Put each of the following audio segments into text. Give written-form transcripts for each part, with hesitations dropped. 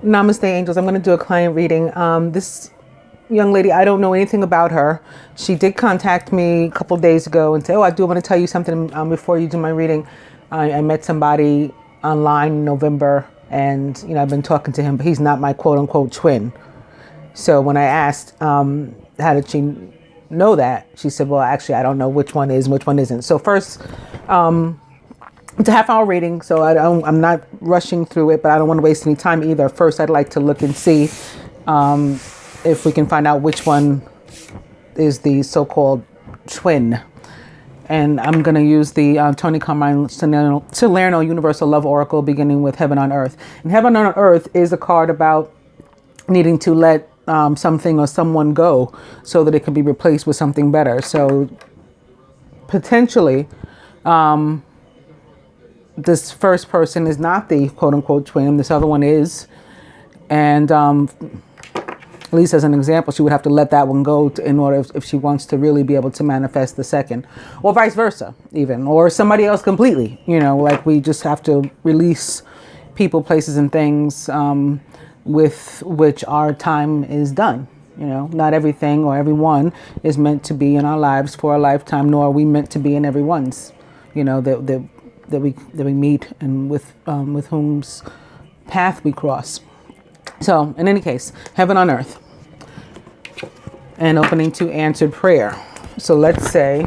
Namaste, angels. I'm going to do a client reading. This young lady, I don't know anything about her. She did contact me a couple of days ago and say, oh, I do want to tell you something before you do my reading. I met somebody online in November, and I've been talking to him, but he's not my quote unquote twin. So when I asked, how did she know that? She said, well, actually, I don't know which one is and which one isn't. So first, it's a half-hour reading, so I'm not rushing through it, but I don't want to waste any time either. First, I'd like to look and see if we can find out which one is the so-called twin. And I'm going to use the Tony Carmine Salerno Universal Love Oracle, beginning with Heaven on Earth. And Heaven on Earth is a card about needing to let something or someone go so that it can be replaced with something better. So potentially, this first person is not the quote-unquote twin. This other one is. And at least as an example, she would have to let that one go in order if she wants to really be able to manifest the second. Or vice versa, even. Or somebody else completely. Like we just have to release people, places, and things with which our time is done. Not everything or everyone is meant to be in our lives for a lifetime, nor are we meant to be in everyone's, that we meet and with whom's path we cross. So in any case, Heaven on Earth, and opening to answered prayer. So let's say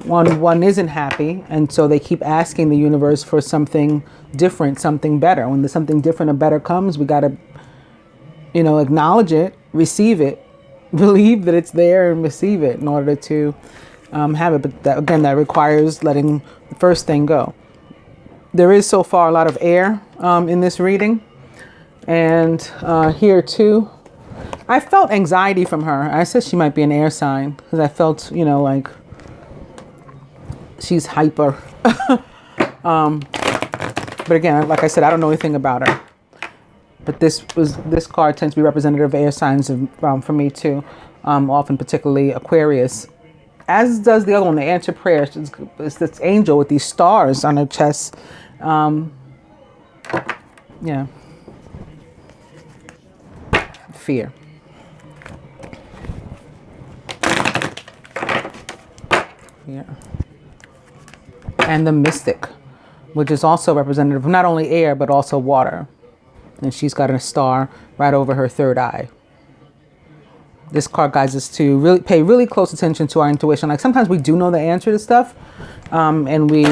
one isn't happy, and so they keep asking the universe for something different, something better. When there's something different or better comes, we got to acknowledge it, receive it, believe that it's there, and receive it in order to have it. But that requires letting the first thing go. There is so far a lot of air in this reading. And here too, I felt anxiety from her. I said she might be an air sign because I felt, like she's hyper. But again, like I said, I don't know anything about her. But this card tends to be representative of air signs for me too, often particularly Aquarius. As does the other one, the answer prayer. It's this angel with these stars on her chest. Yeah. Fear. Yeah. And the mystic, which is also representative of not only air, but also water. And she's got a star right over her third eye. This card guides us to really pay really close attention to our intuition. Like sometimes we do know the answer to stuff, and we,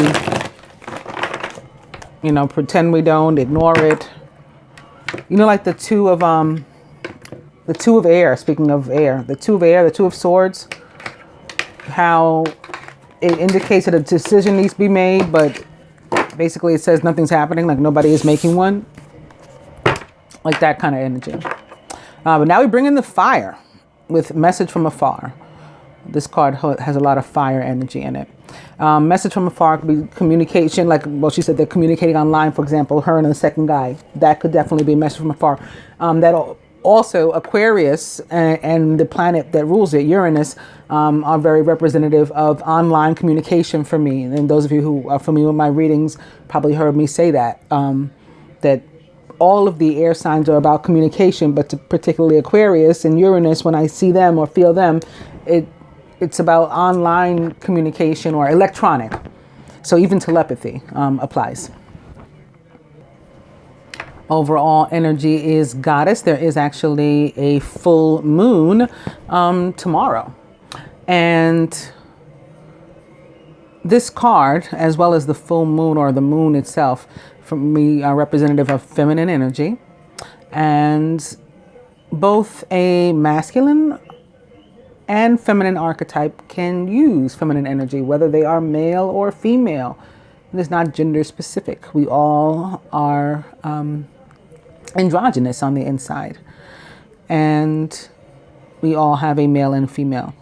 pretend we don't, ignore it. Like the two of air. Speaking of air, the two of air, the two of swords. How it indicates that a decision needs to be made, but basically it says nothing's happening, like nobody is making one. Like that kind of energy. But now we bring in the fire with message from afar. This card has a lot of fire energy in it. Message from afar could be communication, she said they're communicating online, for example, her and the second guy. That could definitely be a message from afar. That also Aquarius and the planet that rules it, Uranus, are very representative of online communication for me. And those of you who are familiar with my readings probably heard me say that, that all of the air signs are about communication, but particularly Aquarius and Uranus, when I see them or feel them, it's about online communication or electronic. So even telepathy applies. Overall energy is goddess. There is actually a full moon tomorrow. And this card, as well as the full moon or the moon itself, for me are representative of feminine energy, and both a masculine and feminine archetype can use feminine energy, whether they are male or female. It is not gender specific. We all are androgynous on the inside, and we all have a male and female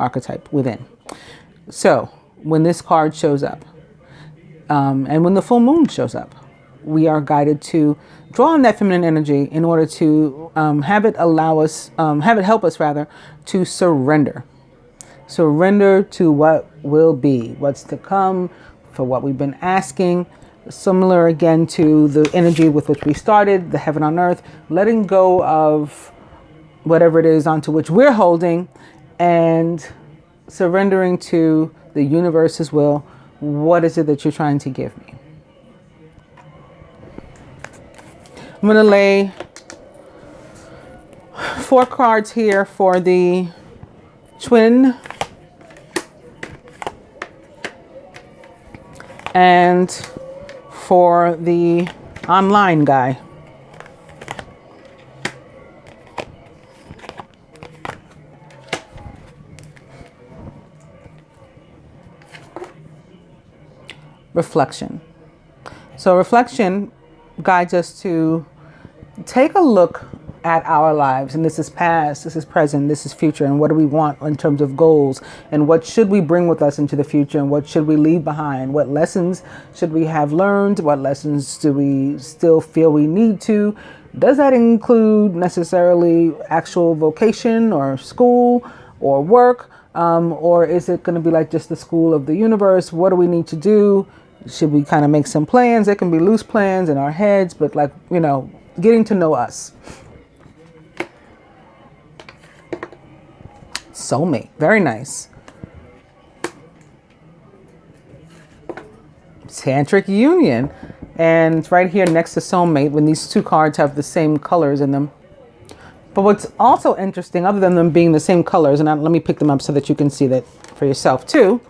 archetype within. So when this card shows up, and when the full moon shows up, we are guided to draw on that feminine energy in order to have it help us to surrender. Surrender to what will be, what's to come, for what we've been asking, Similar again to the energy with which we started, the heaven on earth, letting go of whatever it is onto which we're holding and surrendering to the universe's will. What is it that you're trying to give me? I'm going to lay 4 cards here for the twin and for the online guy. Reflection. So reflection guides us to take a look at our lives, and this is past, this is present, this is future, and what do we want in terms of goals, and what should we bring with us into the future, and what should we leave behind, what lessons should we have learned, what lessons do we still feel we need to. Does that include necessarily actual vocation or school or work, or is it going to be like just the school of the universe? What do we need to do? Should we kind of make some plans? There can be loose plans in our heads, but like, you know, getting to know us. Soulmate, very nice. Tantric union, and it's right here next to soulmate when these 2 cards have the same colors in them. But what's also interesting, other than them being the same colors, and let me pick them up so that you can see that for yourself too,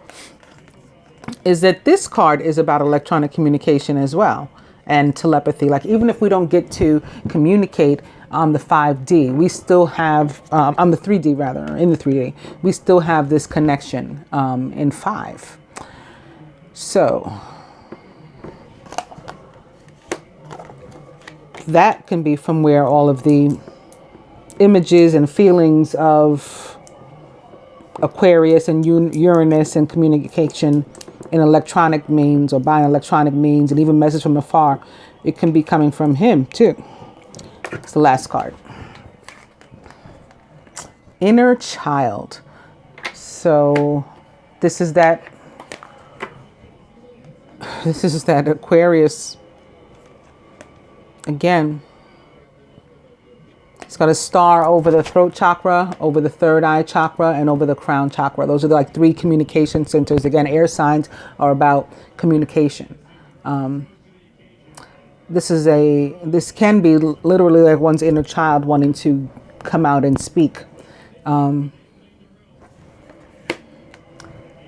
is that this card is about electronic communication as well, and telepathy. Like, even if we don't get to communicate on the 5D, we still have, on the 3D rather, in the 3D, we still have this connection in 5. So that can be from where all of the images and feelings of Aquarius and Uranus and communication in electronic means or by electronic means, and even message from afar, it can be coming from him too. It's the last card. Inner child. So this is that Aquarius again. It's got a star over the throat chakra, over the 3rd eye chakra, and over the crown chakra. Those are like 3 communication centers. Again, air signs are about communication. This can be literally like one's inner child wanting to come out and speak. I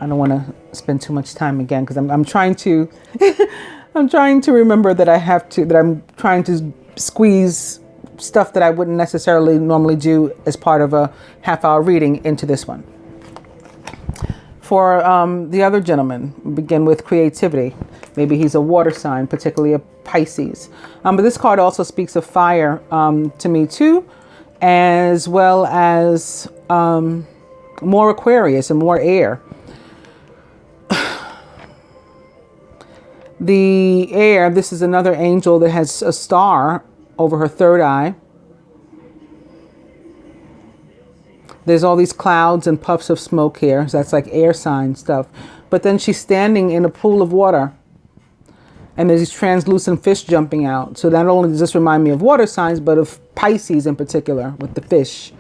don't want to spend too much time again because I'm trying to I'm trying to remember that I'm trying to squeeze stuff that I wouldn't necessarily normally do as part of a half-hour reading into this one. For the other gentleman, begin with creativity. Maybe he's a water sign, particularly a Pisces. But this card also speaks of fire to me too, as well as more Aquarius and more air. The air, this is another angel that has a star over her 3rd eye. There's all these clouds and puffs of smoke here. So that's like air sign stuff. But then she's standing in a pool of water, and there's these translucent fish jumping out. So not only does this remind me of water signs, but of Pisces in particular with the fish.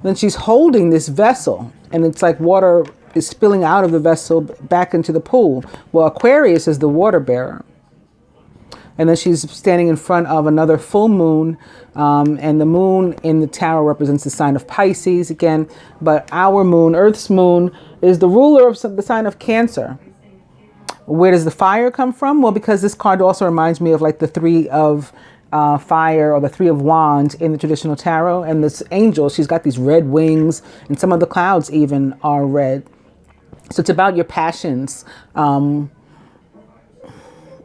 Then she's holding this vessel, and it's like water is spilling out of the vessel back into the pool. Well, Aquarius is the water bearer. And then she's standing in front of another full moon, and the moon in the tarot represents the sign of Pisces again. But our moon, Earth's moon, is the ruler of the sign of Cancer. Where does the fire come from? Well, because this card also reminds me of like the 3 of fire, or the 3 of wands in the traditional tarot. And this angel, she's got these red wings, and some of the clouds even are red. So it's about your passions, where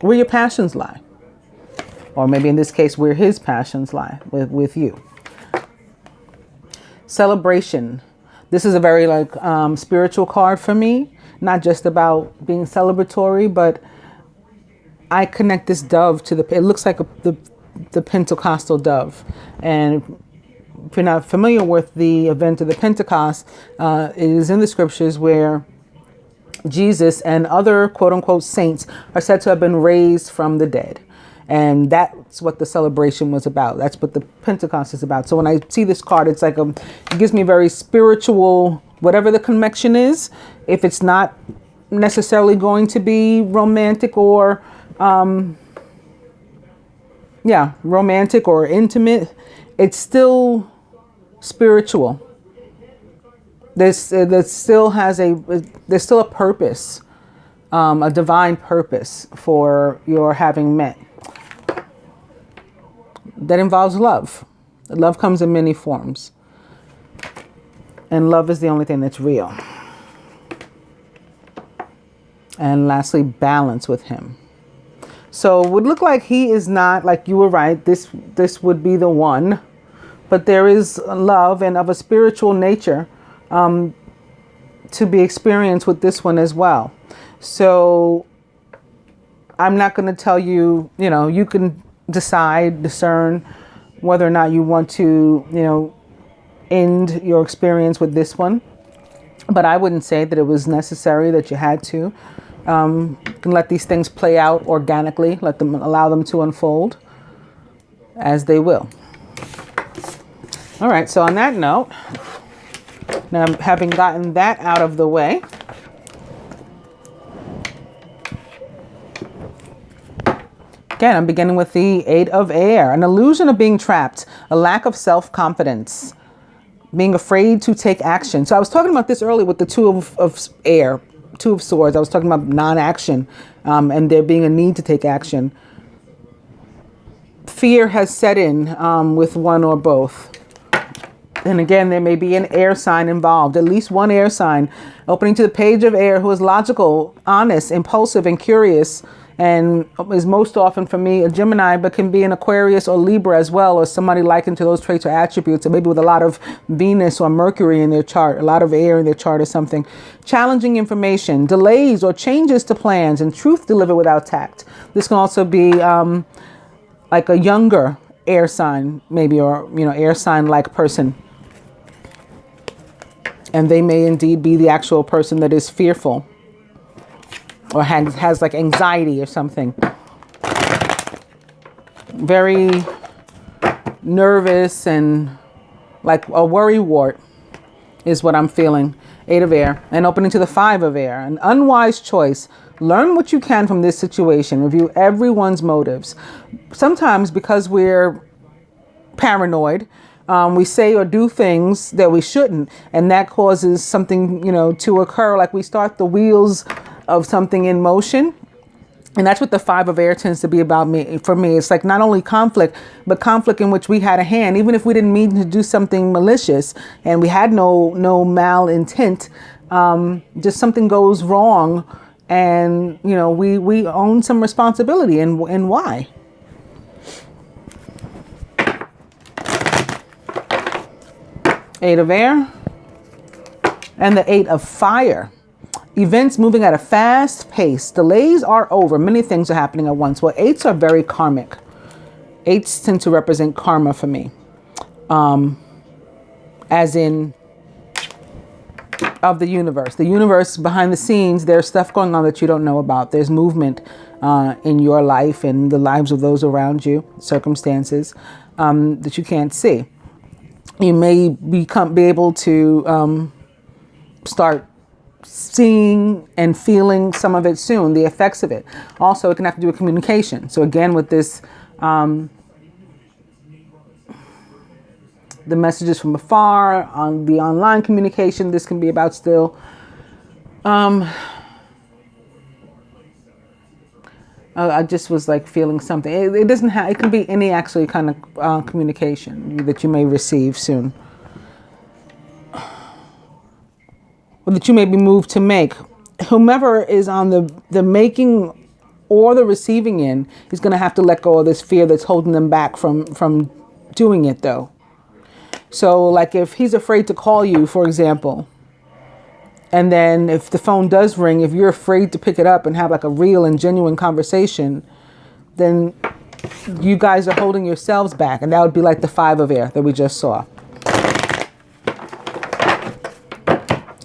your passions lie. Or maybe in this case, where his passions lie with you. Celebration. This is a very like spiritual card for me. Not just about being celebratory, but I connect this dove to it looks like the Pentecostal dove. And if you're not familiar with the event of the Pentecost, it is in the scriptures where Jesus and other quote unquote saints are said to have been raised from the dead. And that's what the celebration was about. That's what the Pentecost is about. So when I see this card, it's like it gives me very spiritual, whatever the connection is. If it's not necessarily going to be romantic or, romantic or intimate, it's still spiritual. There's still a purpose, a divine purpose for your having met. That involves love. Love comes in many forms. And love is the only thing that's real. And lastly, balance with him. So it would look like he is not, like you were right, this would be the one. But there is love and of a spiritual nature to be experienced with this one as well. So I'm not going to tell you, you can discern whether or not you want to, end your experience with this one. But I wouldn't say that it was necessary that you had to. You can let these things play out organically, allow them to unfold as they will. All right, so on that note, now having gotten that out of the way, again, I'm beginning with the Eight of Air, an illusion of being trapped, a lack of self-confidence, being afraid to take action. So I was talking about this earlier with the Two of Air, Two of Swords. I was talking about non-action and there being a need to take action. Fear has set in with one or both. And again, there may be an air sign involved, at least one air sign. Opening to the Page of Air, who is logical, honest, impulsive, and curious, and is most often for me a Gemini, but can be an Aquarius or Libra as well, or somebody likened to those traits or attributes, or maybe with a lot of Venus or Mercury in their chart, a lot of air in their chart or something. Challenging information, delays or changes to plans, and truth delivered without tact. This can also be like a younger air sign, maybe, or air sign-like person. And they may indeed be the actual person that is fearful or has like anxiety or something. Very nervous and like a worrywart is what I'm feeling. Eight of Air. And opening to the Five of Air. An unwise choice. Learn what you can from this situation. Review everyone's motives. Sometimes because we're paranoid, we say or do things that we shouldn't, and that causes something, to occur. Like we start the wheels of something in motion, and that's what the Five of Air tends to be about for me. It's like not only conflict, but conflict in which we had a hand, even if we didn't mean to do something malicious, and we had no malintent. Just something goes wrong, and we own some responsibility, and why. Eight of Air and the Eight of Fire. Events moving at a fast pace. Delays are over. Many things are happening at once. Well, eights are very karmic. Eights tend to represent karma for me. As in of the universe. The universe behind the scenes, there's stuff going on that you don't know about. There's movement in your life and the lives of those around you, circumstances that you can't see. You may be able to start seeing and feeling some of it soon, the effects of it. Also, it can have to do with communication. So again, with this, the messages from afar, on the online communication, this can be about still. I just was like feeling something. It doesn't have. It can be any actually kind of communication that you may receive soon, or that you may be moved to make. Whomever is on the making or the receiving end is going to have to let go of this fear that's holding them back from doing it, though. So, like if he's afraid to call you, for example. And then if the phone does ring, if you're afraid to pick it up and have like a real and genuine conversation, then you guys are holding yourselves back. And that would be like the Five of Air that we just saw.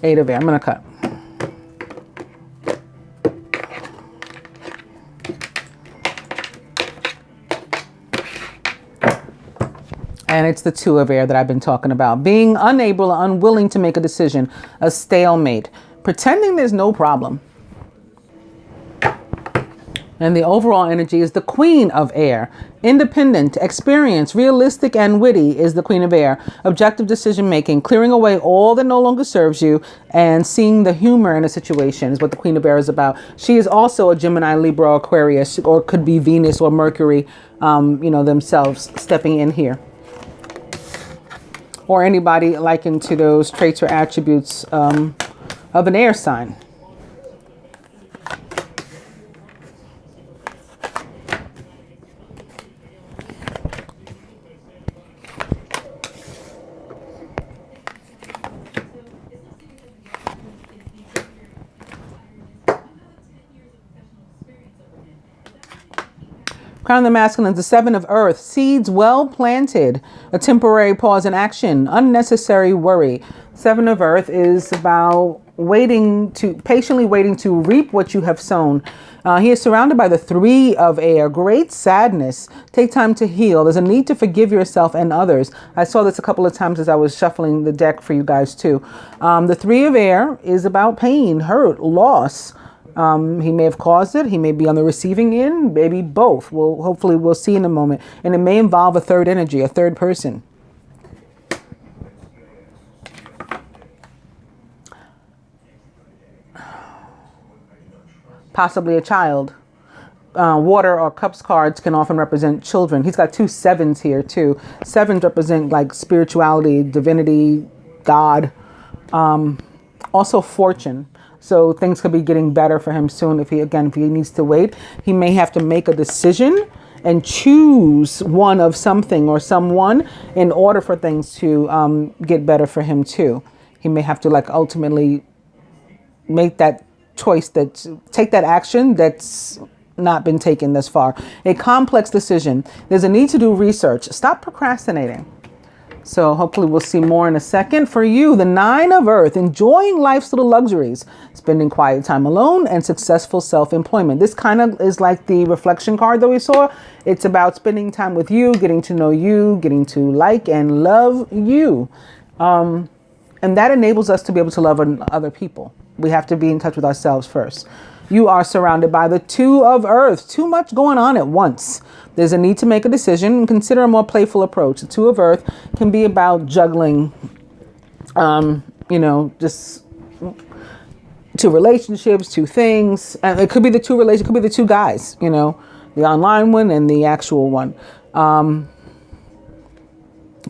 Eight of Air. I'm going to cut. And it's the Two of Air that I've been talking about. Being unable or unwilling to make a decision, a stalemate, pretending there's no problem. And the overall energy is the Queen of Air. Independent, experienced, realistic, and witty is the Queen of Air. Objective decision making, clearing away all that no longer serves you, and seeing the humor in a situation is what the Queen of Air is about. She is also a Gemini, Libra, Aquarius, or could be Venus or Mercury, themselves stepping in here. Or anybody likened to those traits or attributes of an air sign. Crown of the Masculine, the Seven of Earth, seeds well planted, a temporary pause in action, unnecessary worry. Seven of Earth is about patiently waiting to reap what you have sown. He is surrounded by the Three of Air, great sadness. Take time to heal. There's a need to forgive yourself and others. I saw this a couple of times as I was shuffling the deck for you guys too. The Three of Air is about pain, hurt, loss. He may have caused it. He may be on the receiving end, maybe both. Hopefully we'll see in a moment. And it may involve a third energy, a third person. Possibly a child. Water or cups cards can often represent children. He's got 2 sevens here too. Sevens represent like spirituality, divinity, God. Also fortune. So things could be getting better for him soon. If he needs to wait, he may have to make a decision and choose one of something or someone in order for things to get better for him too. He may have to ultimately make that choice, take that action that's not been taken thus far. A complex decision. There's a need to do research. Stop procrastinating. So hopefully we'll see more in a second. For you, the Nine of Earth, enjoying life's little luxuries, spending quiet time alone, and successful self-employment. This kind of is like the reflection card that we saw. It's about spending time with you, getting to know you, getting to like and love you. And that enables us to be able to love other people. We have to be in touch with ourselves first. You are surrounded by the Two of Earth. Too much going on at once. There's a need to make a decision and consider a more playful approach. The Two of Earth can be about juggling, just 2 relationships, 2 things. It could be the 2 relationships, it could be the 2 guys, the online one and the actual one. It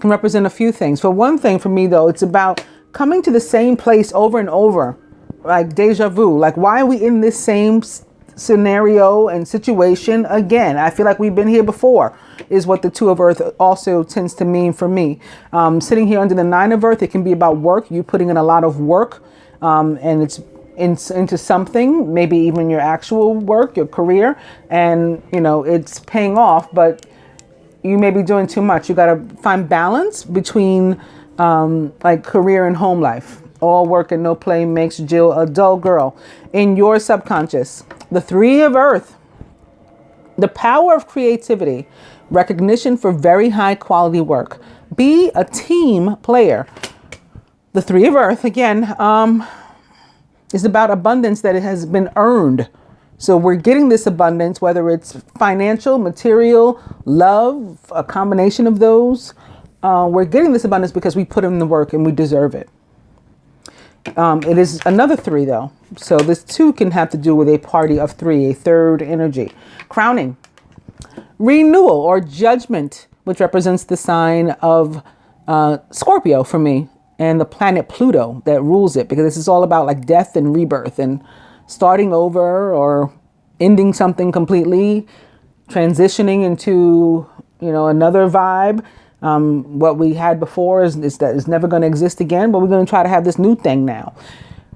can represent a few things. For one thing, for me, though, it's about coming to the same place over and over, like deja vu. Like, why are we in this same scenario and situation again? I feel like we've been here before, is what the Two of Earth also tends to mean for me. Sitting here under the Nine of Earth, it can be about work. You putting in a lot of work, and it's into something, maybe even your actual work, your career, and it's paying off, but you may be doing too much. You got to find balance between career and home life. All work and no play makes Jill a dull girl. In your subconscious, the Three of Earth, the power of creativity, recognition for very high quality work. Be a team player. The Three of Earth, again, is about abundance that it has been earned. So we're getting this abundance, whether it's financial, material, love, a combination of those. We're getting this abundance because we put in the work and we deserve it. It is another 3, though. So this 2 can have to do with a party of 3, a third energy. Crowning. Renewal or judgment, which represents the sign of Scorpio for me, and the planet Pluto that rules it, because this is all about like death and rebirth and starting over or ending something completely, transitioning into, another vibe. What we had before is never going to exist again, but we're going to try to have this new thing now.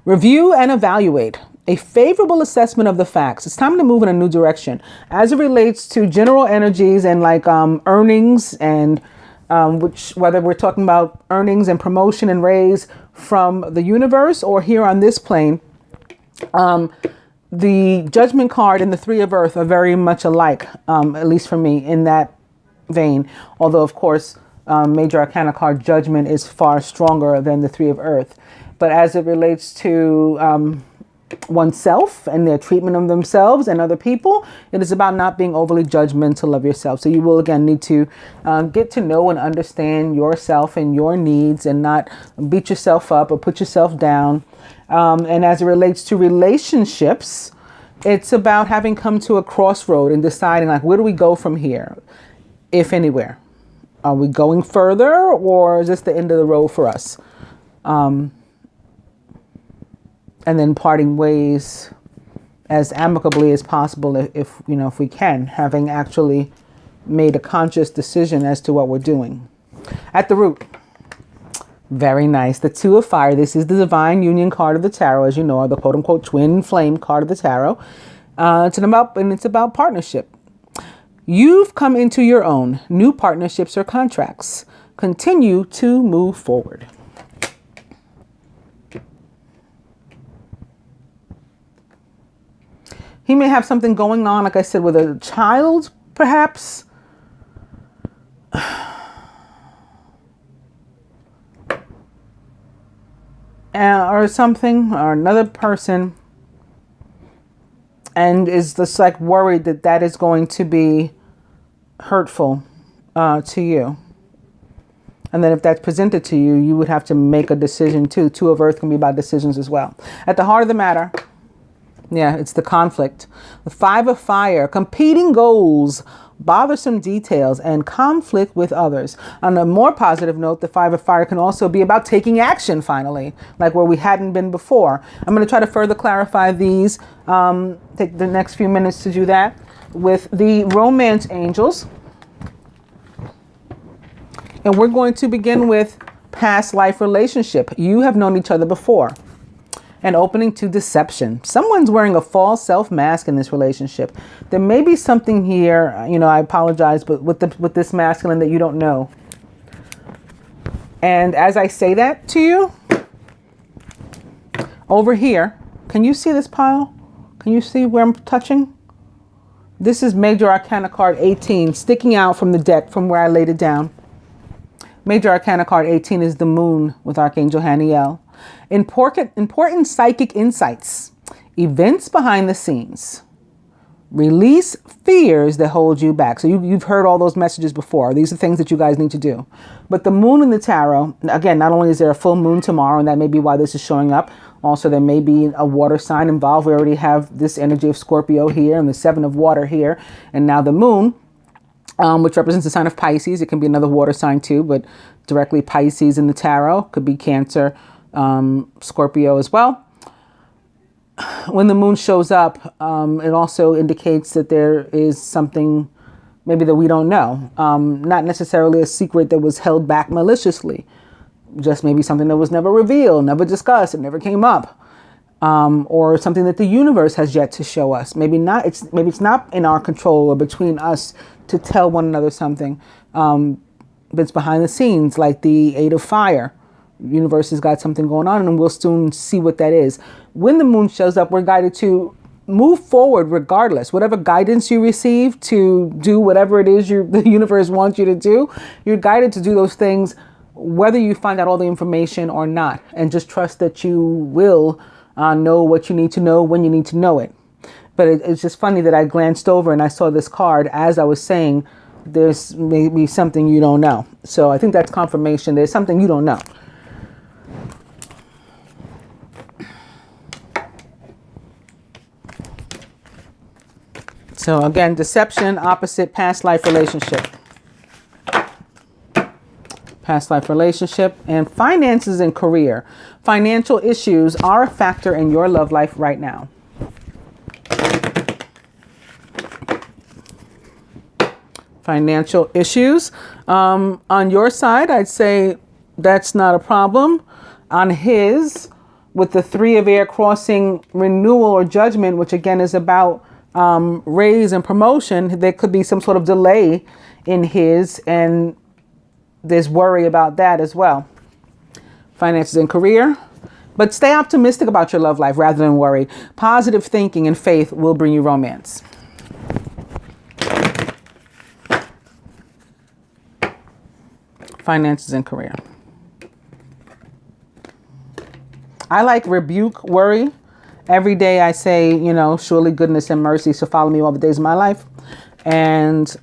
Review and evaluate. A favorable assessment of the facts. It's time to move in a new direction as it relates to general energies and earnings and whether we're talking about earnings and promotion and raise from the universe or here on this plane. The Judgment card and the Three of Earth are very much alike, at least for me, in that vein. Although, of course, Major Arcana card Judgment is far stronger than the Three of Earth. But as it relates to oneself and their treatment of themselves and other people, it is about not being overly judgmental of yourself. So you will again need to get to know and understand yourself and your needs, and not beat yourself up or put yourself down. And as it relates to relationships, it's about having come to a crossroad and deciding, like, where do we go from here, if anywhere? Are we going further, or is this the end of the road for us? And then parting ways as amicably as possible, if we can, having actually made a conscious decision as to what we're doing. At the root, very nice. The Two of Fire. This is the Divine Union card of the Tarot, as you know, or the quote unquote twin flame card of the Tarot. It's about partnership. You've come into your own new partnerships or contracts. Continue to move forward. He may have something going on, like I said, with a child, perhaps. Or something, or another person. And is just like worried that that is going to be hurtful to you. And then if that's presented to you, you would have to make a decision too. Two of Earth can be about decisions as well. At the heart of the matter, yeah, it's the conflict. The Five of Fire, competing goals, bothersome details, and conflict with others. On a more positive note, the Five of Fire can also be about taking action finally, like where we hadn't been before. I'm going to try to further clarify these. Take the next few minutes to do that with the Romance Angels. And we're going to begin with past life relationship. You have known each other before. And opening to deception. Someone's wearing a false self mask in this relationship. There may be something here, I apologize, but with this masculine that you don't know. And as I say that to you, over here, can you see this pile? Can you see where I'm touching? This is Major Arcana card 18, sticking out from the deck from where I laid it down. Major Arcana card 18 is the Moon with Archangel Haniel. Important psychic insights, events behind the scenes, release fears that hold you back. So you've heard all those messages before. These are things that you guys need to do. But the Moon in the Tarot, again, not only is there a full moon tomorrow, and that may be why this is showing up. Also, there may be a water sign involved. We already have this energy of Scorpio here and the Seven of Water here. And now the Moon, which represents the sign of Pisces. It can be another water sign too, but directly Pisces in the Tarot. Could be Cancer, Scorpio as well. When the Moon shows up, it also indicates that there is something maybe that we don't know. Not necessarily a secret that was held back maliciously. Just maybe something that was never revealed, never discussed, it never came up. Or something that the universe has yet to show us. Maybe it's not in our control or between us to tell one another something. That's behind the scenes, like the Eight of Fire. Universe has got something going on, and we'll soon see what that is. When the Moon shows up, we're guided to move forward regardless. Whatever guidance you receive to do whatever it is the universe wants you to do, you're guided to do those things whether you find out all the information or not. And just trust that you will know what you need to know when you need to know it. But it's just funny that I glanced over and I saw this card as I was saying there's maybe something you don't know. So I think that's confirmation. There's something you don't know. So again, deception, opposite past life relationship. Past life relationship and finances and career. Financial issues are a factor in your love life right now. Financial issues. On your side, I'd say that's not a problem. On his, with the Three of Air crossing renewal or judgment, which again is about raise and promotion, there could be some sort of delay in his, and there's worry about that as well. Finances and career. But stay optimistic about your love life rather than worry. Positive thinking and faith will bring you romance. Finances and career. I like rebuke, worry. Every day I say, surely goodness and mercy shall follow me all the days of my life. And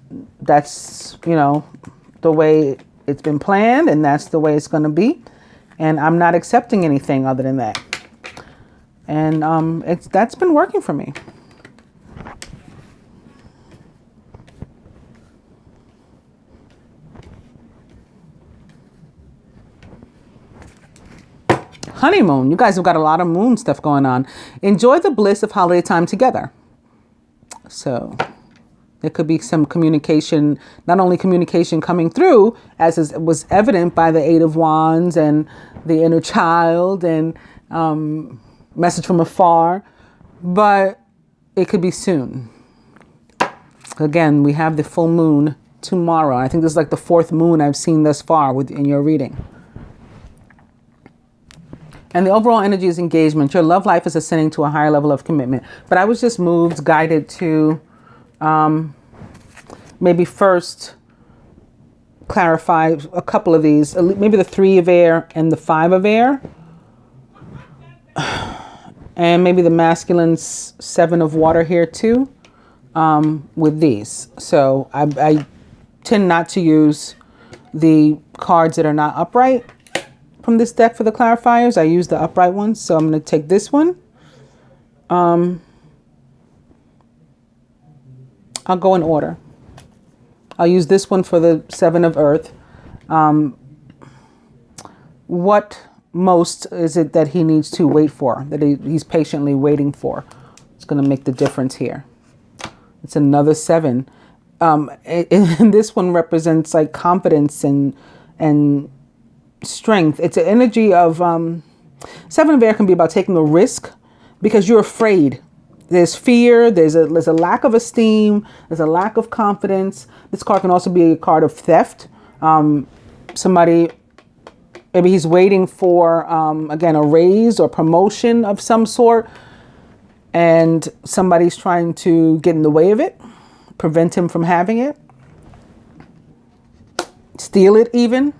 that's, the way it's been planned, and that's the way it's going to be. And I'm not accepting anything other than that. And that's been working for me. Honeymoon. You guys have got a lot of moon stuff going on. Enjoy the bliss of holiday time together. So there could be some communication, not only communication coming through, was evident by the Eight of Wands and the inner child and message from afar, but it could be soon. Again, we have the full moon tomorrow. I think this is like the fourth moon I've seen thus far in your reading. And the overall energy is engagement. Your love life is ascending to a higher level of commitment. But I was just moved, guided to maybe first clarify a couple of these. Maybe the 3 of air and the 5 of air. And maybe the masculine 7 of water here too with these. So I tend not to use the cards that are not upright from this deck for the clarifiers. I use the upright ones. So I'm going to take this one. I'll go in order. I'll use this one for the 7 of earth. What most is it that he needs to wait for, that he's patiently waiting for? It's going to make the difference here. It's another 7. And this one represents like confidence and strength. It's an energy of 7 of air can be about taking a risk because you're afraid. There's fear. There's a lack of esteem. There's a lack of confidence. This card can also be a card of theft. Somebody, maybe he's waiting for, again, a raise or promotion of some sort. And somebody's trying to get in the way of it, prevent him from having it, steal it even.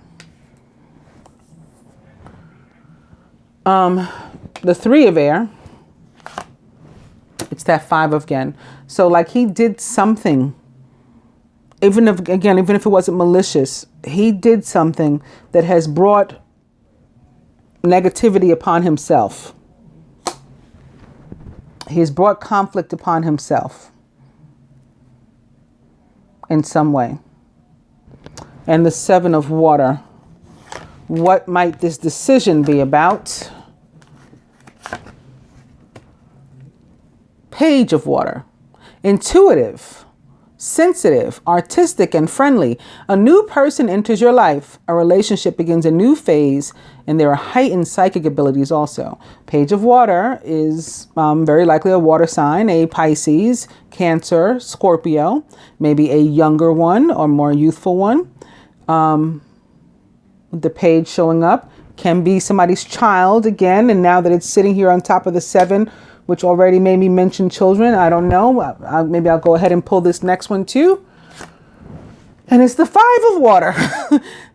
The 3 of air, it's that 5 again. So like he did something, even if it wasn't malicious, he did something that has brought negativity upon himself. He has brought conflict upon himself in some way. And the 7 of water, what might this decision be about? Page of water. Intuitive, sensitive, artistic, and friendly. A new person enters your life. A relationship begins a new phase, and there are heightened psychic abilities also. Page of water is very likely a water sign, a Pisces, Cancer, Scorpio, maybe a younger one or more youthful one. The page showing up can be somebody's child again, and now that it's sitting here on top of the 7, which already made me mention children, I don't know. Maybe I'll go ahead and pull this next one too. And it's the 5 of water.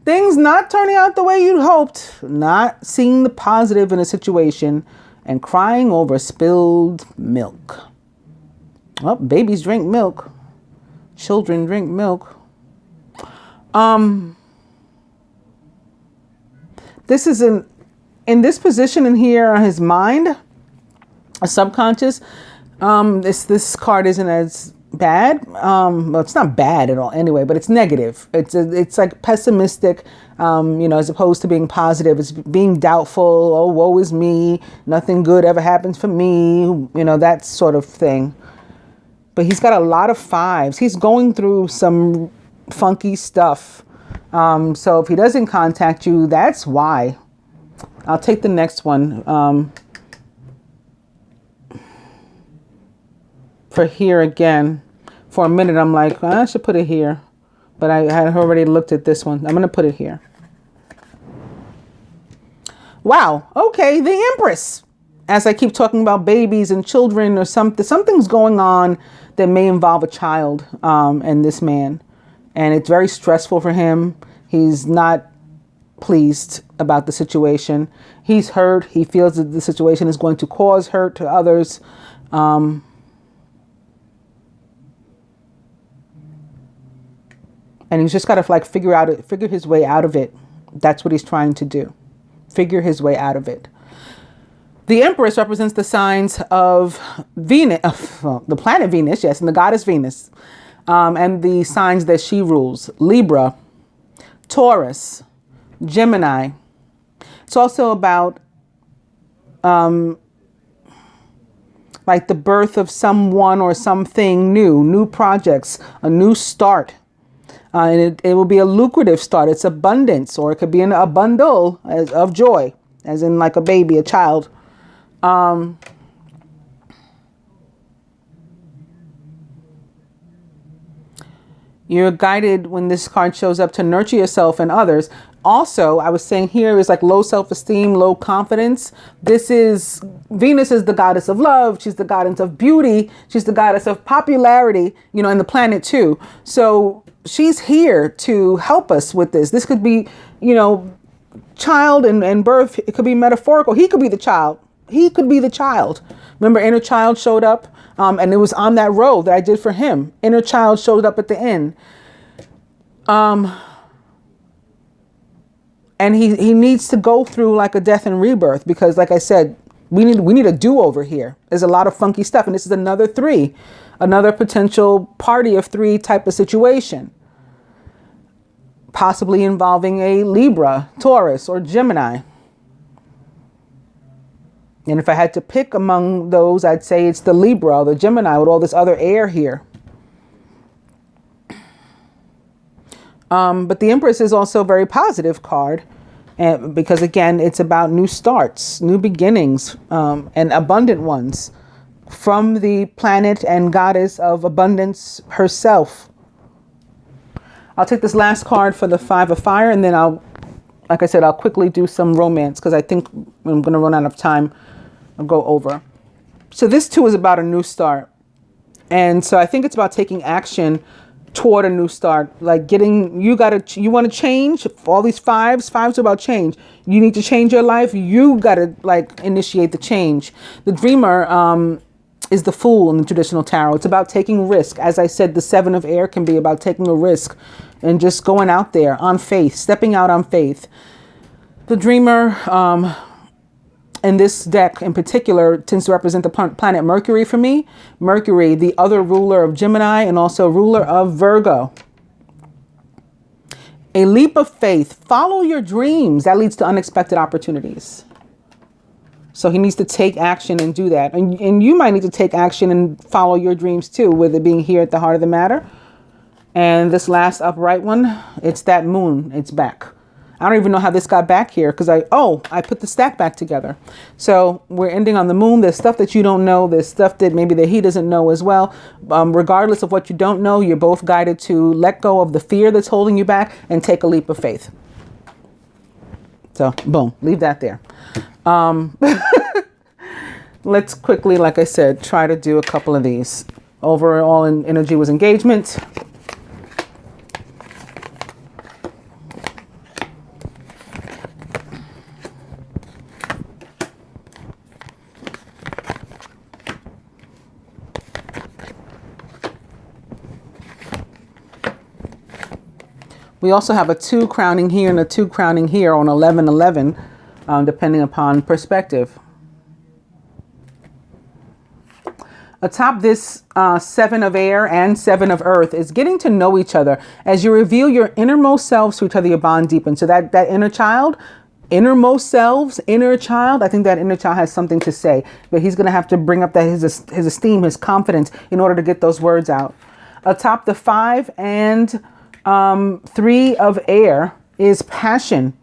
Things not turning out the way you'd hoped, not seeing the positive in a situation, and crying over spilled milk. Well, babies drink milk. Children drink milk. This is in this position in here on his mind, a subconscious. This card isn't as bad. Well, it's not bad at all anyway, but it's negative. It's like pessimistic, as opposed to being positive. It's being doubtful. Oh, woe is me. Nothing good ever happens for me. That sort of thing. But he's got a lot of 5s. He's going through some funky stuff. So if he doesn't contact you, that's why. I'll take the next one. For here again. For a minute, I'm like, I should put it here. But I had already looked at this one. I'm going to put it here. Wow. Okay, the Empress. As I keep talking about babies and children or something, something's going on that may involve a child and this man. And it's very stressful for him. He's not pleased about the situation. He's hurt. He feels that the situation is going to cause hurt to others. And he's just got to like figure his way out of it. That's what he's trying to do. Figure his way out of it. The Empress represents the signs of Venus, the planet Venus, yes, and the goddess Venus, and the signs that she rules: Libra, Taurus, Gemini. It's also about like the birth of someone or something new projects, a new start. And it will be a lucrative start. It's abundance, or it could be a bundle of joy, as in like a baby, a child. You're guided when this card shows up to nurture yourself and others. Also, I was saying here is like low self-esteem, low confidence. Venus is the goddess of love. She's the goddess of beauty. She's the goddess of popularity, and the planet too. So she's here to help us with this. This could be, child and birth. It could be metaphorical. He could be the child. Remember, inner child showed up, and it was on that road that I did for him. Inner child showed up at the end. And he needs to go through like a death and rebirth, because like I said, we need a do-over here. There's a lot of funky stuff. And this is another potential party of three type of situation, possibly involving a Libra, Taurus, or Gemini. And if I had to pick among those, I'd say it's the Libra or the Gemini with all this other air here. But the Empress is also a very positive card, and because again, it's about new starts, new beginnings, and abundant ones from the planet and goddess of abundance herself. I'll take this last card for the Five of Fire, and then I'll quickly do some romance, because I think I'm going to run out of time. I'll go over. So this too is about a new start. And so I think it's about taking action toward a new start. Like you want to change. All these fives are about change. You need to change your life. You got to like initiate the change. The Dreamer is the Fool in the traditional tarot. It's about taking risk. As I said, the Seven of Air can be about taking a risk and just going out there on faith, stepping out on faith. The Dreamer, and this deck in particular tends to represent the planet Mercury for me. Mercury, the other ruler of Gemini and also ruler of Virgo. A leap of faith. Follow your dreams. That leads to unexpected opportunities. So he needs to take action and do that. And you might need to take action and follow your dreams too, with it being here at the heart of the matter. And this last upright one, it's that Moon. It's back. I don't even know how this got back here, because I put the stack back together. So we're ending on the Moon. There's stuff that you don't know. There's stuff that maybe that he doesn't know as well. Regardless of what you don't know, you're both guided to let go of the fear that's holding you back and take a leap of faith. So boom, leave that there. Let's quickly, like I said, try to do a couple of these. Overall energy was engagement. We also have a 2 crowning here and a 2 crowning here on 11-11, depending upon perspective. Atop this 7 of Air and 7 of Earth is getting to know each other. As you reveal your innermost selves to each other, your bond deepens. So that inner child, innermost selves, inner child, I think that inner child has something to say. But he's going to have to bring up that his esteem, his confidence in order to get those words out. Atop the 5 and 3 of Air is passion.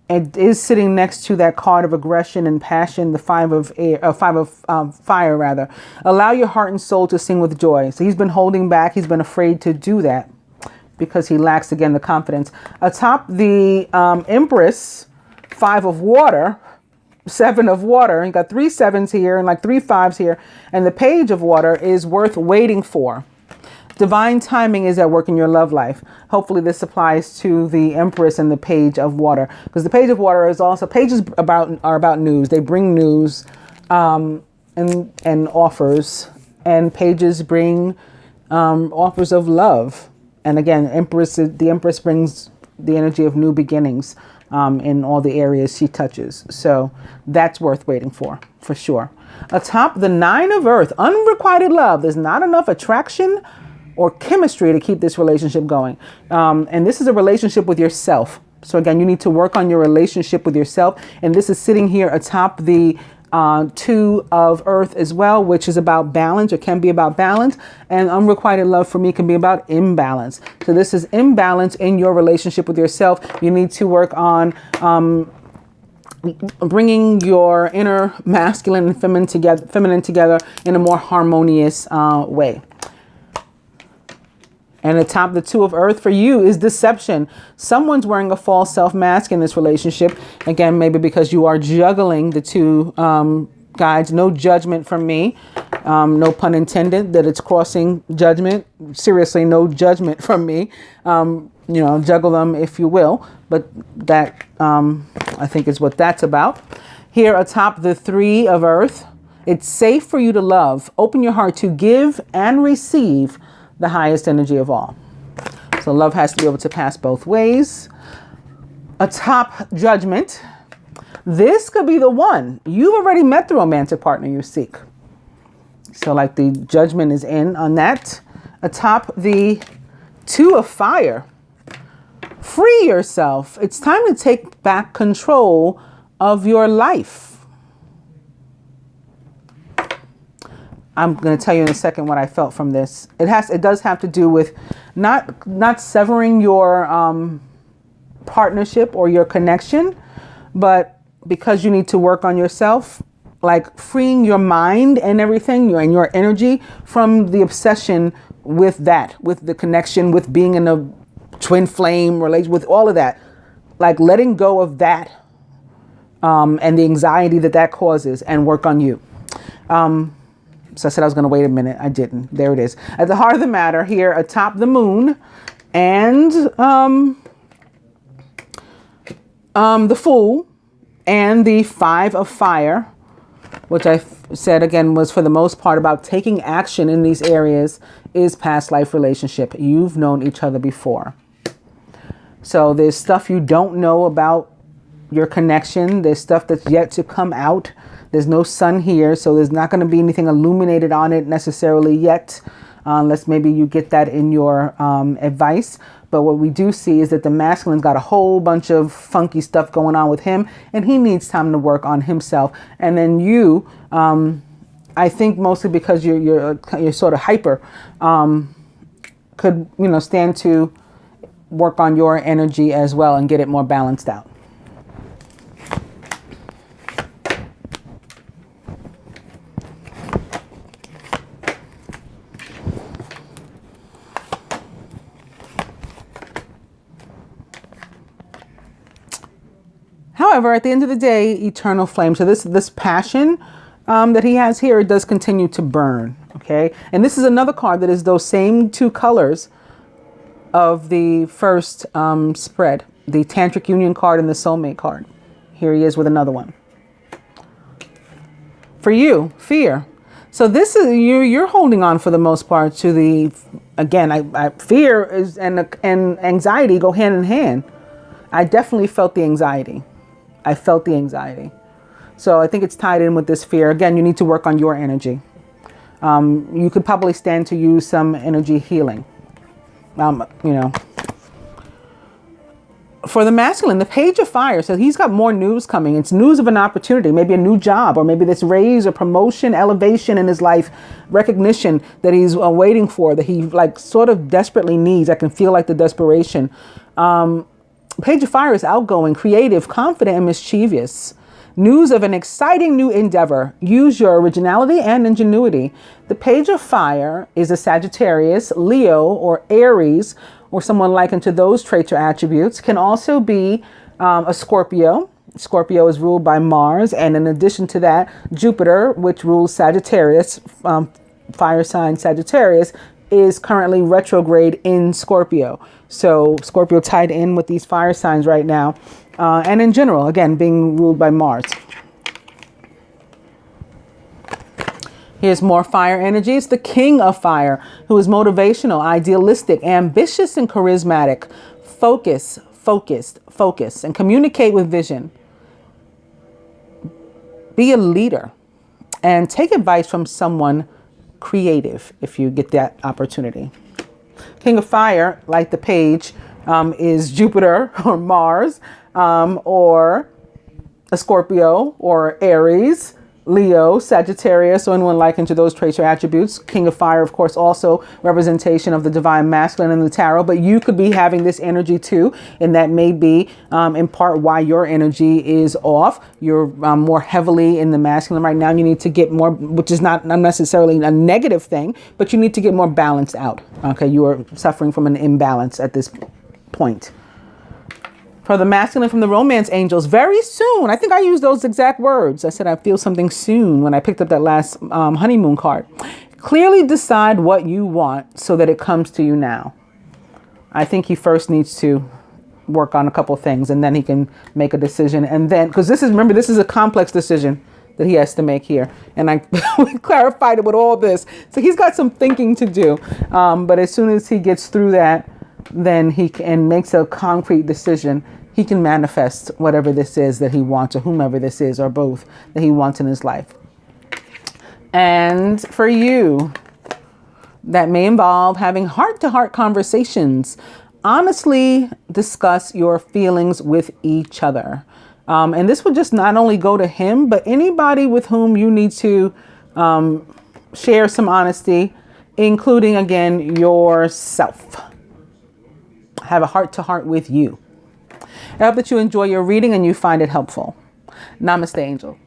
It is sitting next to that card of aggression and passion, the 5 of Air, 5 of Fire rather. Allow your heart and soul to sing with joy. So he's been holding back. He's been afraid to do that because he lacks, again, the confidence. Atop the Empress, 5 of Water, 7 of Water. You got 3 7s here and like 3 5s here. And the Page of Water is worth waiting for. Divine timing is at work in your love life. Hopefully this applies to the Empress and the Page of Water, because the Page of Water is also, pages are about news. They bring news and offers, and pages bring offers of love. And again, the Empress brings the energy of new beginnings in all the areas she touches. So that's worth waiting for sure. Atop the Nine of Earth, unrequited love. There's not enough attraction or chemistry to keep this relationship going. And this is a relationship with yourself. So again, you need to work on your relationship with yourself. And this is sitting here atop the Two of Earth as well, which is about balance, or can be about balance. And unrequited love for me can be about imbalance. So this is imbalance in your relationship with yourself. You need to work on bringing your inner masculine and feminine together in a more harmonious way. And atop the Two of Earth for you is deception. Someone's wearing a false self mask in this relationship. Again, maybe because you are juggling the two guides. No judgment from me. No pun intended that it's crossing judgment. Seriously, no judgment from me. Juggle them if you will. But that, I think, is what that's about. Here atop the Three of Earth, it's safe for you to love. Open your heart to give and receive the highest energy of all. So love has to be able to pass both ways. Atop Judgment, this could be the one. You've already met the romantic partner you seek. So like the judgment is in on that. Atop the Two of Fire, free yourself. It's time to take back control of your life. I'm going to tell you in a second what I felt from this. It does have to do with not severing your partnership or your connection, but because you need to work on yourself, like freeing your mind and everything, your energy from the obsession with that, with the connection, with being in a twin flame relation, with all of that, like letting go of that and the anxiety that causes, and work on you. So I said I was going to wait a minute. I didn't. There it is. At the heart of the matter here, atop the Moon and the Fool and the Five of Fire, which I said again was for the most part about taking action in these areas, is past life relationship. You've known each other before. So there's stuff you don't know about your connection. There's stuff that's yet to come out. There's no sun here, so there's not going to be anything illuminated on it necessarily yet, unless maybe you get that in your advice. But what we do see is that the masculine's got a whole bunch of funky stuff going on with him, and he needs time to work on himself. And then you, I think mostly because you're sort of hyper, could stand to work on your energy as well and get it more balanced out. However, at the end of the day, eternal flame. So this passion that he has here, it does continue to burn. Okay. And this is another card that is those same two colors of the first spread, the Tantric Union card and the Soulmate card. Here he is with another one. For you, fear. So this is you're holding on for the most part to the, again, fear is and anxiety go hand in hand. I definitely felt the anxiety. I felt the anxiety. So I think it's tied in with this fear. Again, you need to work on your energy. You could probably stand to use some energy healing. For the masculine, the Page of Fire, so he's got more news coming. It's news of an opportunity, maybe a new job, or maybe this raise or promotion, elevation in his life, recognition that he's waiting for, that he sort of desperately needs. I can feel like the desperation. Page of Fire is outgoing, creative, confident, and mischievous. News of an exciting new endeavor. Use your originality and ingenuity. The Page of Fire is a Sagittarius, Leo, or Aries, or someone likened to those traits or attributes. Can also be a Scorpio. Scorpio is ruled by Mars, and in addition to that, Jupiter, which rules Sagittarius, fire sign Sagittarius, is currently retrograde in Scorpio. So Scorpio tied in with these fire signs right now. And in general, again, being ruled by Mars. Here's more fire energy. It's the king of fire, who is motivational, idealistic, ambitious, and charismatic. Focus, and communicate with vision. Be a leader and take advice from someone creative if you get that opportunity. King of fire, like the page, is Jupiter or Mars, or a Scorpio or Aries, Leo, Sagittarius, or anyone likened to those traits or attributes. King of fire, of course, also representation of the divine masculine in the tarot, but you could be having this energy too, and that may be in part why your energy is off. You're more heavily in the masculine right now. You need to get more, which is not necessarily a negative thing, but you need to get more balanced out. Okay, you are suffering from an imbalance at this point. For the masculine from the romance angels, very soon. I think I used those exact words. I said I feel something soon when I picked up that last honeymoon card. Clearly decide what you want so that it comes to you now. I think he first needs to work on a couple things and then he can make a decision. And then, because remember, this is a complex decision that he has to make here. And I clarified it with all this. So he's got some thinking to do. But as soon as he gets through that, then he can makes a concrete decision. He can manifest whatever this is that he wants, or whomever this is, or both, that he wants in his life. And for you, that may involve having heart-to-heart conversations. Honestly discuss your feelings with each other. And this would just not only go to him, but anybody with whom you need to share some honesty, including, again, yourself. Have a heart-to-heart with you. I hope that you enjoy your reading and you find it helpful. Namaste, Angel.